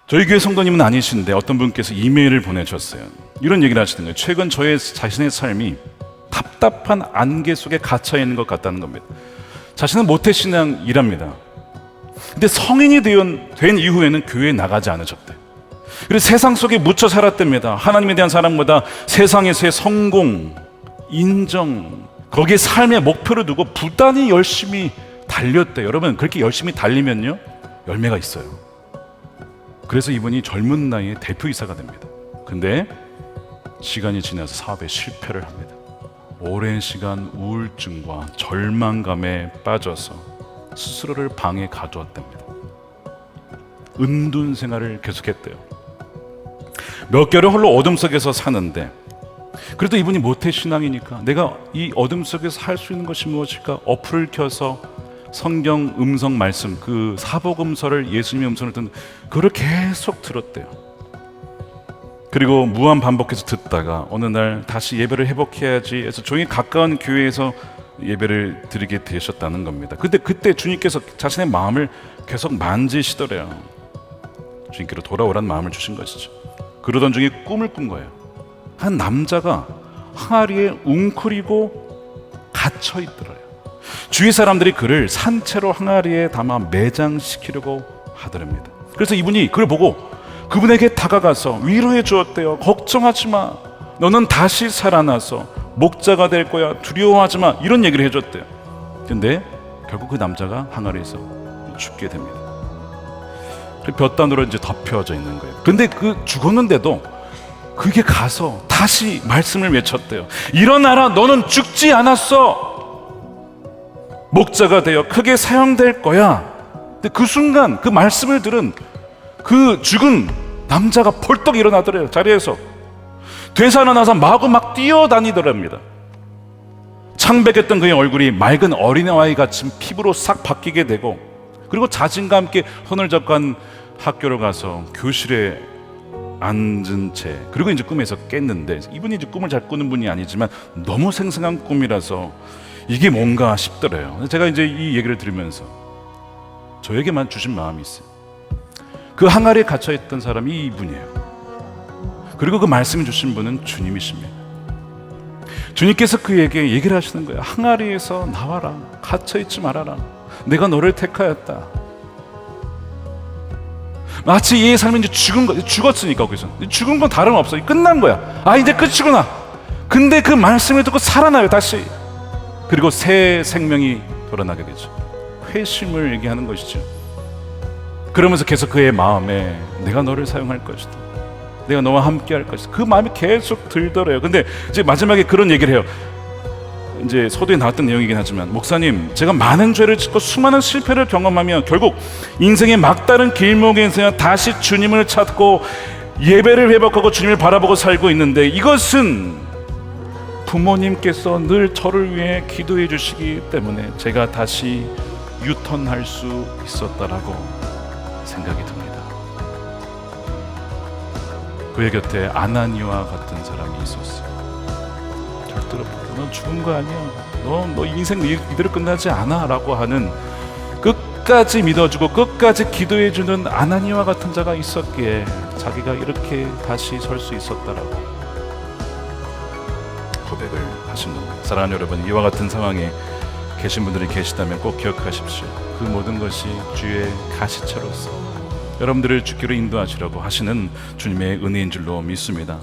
저희 교회 성도님은 아니신데 어떤 분께서 이메일을 보내셨어요. 이런 얘기를 하시는 거예요. 최근 저의 자신의 삶이 답답한 안개 속에 갇혀 있는 것 같다는 겁니다. 자신은 모태신앙이랍니다. 근데 성인이 된 이후에는 교회에 나가지 않으셨대요. 그래서 세상 속에 묻혀 살았답니다. 하나님에 대한 사랑보다 세상에서의 성공, 인정, 거기에 삶의 목표를 두고 부단히 열심히 달렸대요. 여러분, 그렇게 열심히 달리면요, 열매가 있어요. 그래서 이분이 젊은 나이에 대표이사가 됩니다. 근데 시간이 지나서 사업에 실패를 합니다. 오랜 시간 우울증과 절망감에 빠져서 스스로를 방에 가두었답니다. 은둔 생활을 계속했대요. 몇 개월 홀로 어둠 속에서 사는데, 그래도 이분이 모태신앙이니까 내가 이 어둠 속에서 할 수 있는 것이 무엇일까? 어플을 켜서 성경 음성 말씀, 그 사복음서를, 예수님의 음성을 듣는, 그걸 계속 들었대요. 그리고 무한 반복해서 듣다가 어느 날 다시 예배를 회복해야지 해서 조용히 가까운 교회에서 예배를 드리게 되셨다는 겁니다. 근데 그때 주님께서 자신의 마음을 계속 만지시더래요. 주님께로 돌아오라는 마음을 주신 것이죠. 그러던 중에 꿈을 꾼 거예요. 한 남자가 항아리에 웅크리고 갇혀 있더래요. 주위 사람들이 그를 산채로 항아리에 담아 매장시키려고 하더랍니다. 그래서 이분이 그걸 보고 그분에게 다가가서 위로해 주었대요. 걱정하지 마. 너는 다시 살아나서 목자가 될 거야. 두려워하지 마. 이런 얘기를 해줬대요. 근데 결국 그 남자가 항아리에서 죽게 됩니다. 볕단으로 이제 덮여져 있는 거예요. 근데 그 죽었는데도 그게 가서 다시 말씀을 외쳤대요. 일어나라. 너는 죽지 않았어. 목자가 되어 크게 사용될 거야. 근데 그 순간 그 말씀을 들은 그 죽은 남자가 벌떡 일어나더래요. 자리에서 되살아나서 마구 막 뛰어다니더랍니다. 창백했던 그의 얼굴이 맑은 어린아이 같은 피부로 싹 바뀌게 되고, 그리고 자신과 함께 손을 잡고 한 학교로 가서 교실에 앉은 채, 그리고 이제 꿈에서 깼는데, 이분이 이제 꿈을 잘 꾸는 분이 아니지만 너무 생생한 꿈이라서 이게 뭔가 싶더래요. 제가 이제 이 얘기를 들으면서 저에게만 주신 마음이 있어요. 그 항아리에 갇혀있던 사람이 이분이에요. 그리고 그 말씀을 주신 분은 주님이십니다. 주님께서 그에게 얘기를 하시는 거예요. 항아리에서 나와라. 갇혀있지 말아라. 내가 너를 택하였다. 마치 얘의 삶이 이제 죽었으니까, 거기서 죽은 건 다름없어. 끝난 거야. 아, 이제 끝이구나. 근데 그 말씀을 듣고 살아나요, 다시. 그리고 새 생명이 돌아나게 되죠. 회심을 얘기하는 것이죠. 그러면서 계속 그의 마음에 내가 너를 사용할 것이다. 내가 너와 함께 할 것이다. 그 마음이 계속 들더래요. 근데 이제 마지막에 그런 얘기를 해요. 이제 서두에 나왔던 내용이긴 하지만, 목사님, 제가 많은 죄를 짓고 수많은 실패를 경험하며 결국 인생의 막다른 길목에서 다시 주님을 찾고 예배를 회복하고 주님을 바라보고 살고 있는데, 이것은 부모님께서 늘 저를 위해 기도해 주시기 때문에 제가 다시 유턴할 수 있었다라고 생각이 듭니다. 그의 곁에 아나니와 같은 사람이 있었어요. 절대로 넌 죽은 거 아니야. 너 인생 이대로 끝나지 않아 라고 하는, 끝까지 믿어주고 끝까지 기도해주는 아나니와 같은 자가 있었기에 자기가 이렇게 다시 설 수 있었다라고 고백을 하신 겁니다. 사랑하는 여러분, 이와 같은 상황에 계신 분들이 계시다면 꼭 기억하십시오. 그 모든 것이 주의 가시처로서 여러분들을 주께로 인도하시려고 하시는 주님의 은혜인 줄로 믿습니다.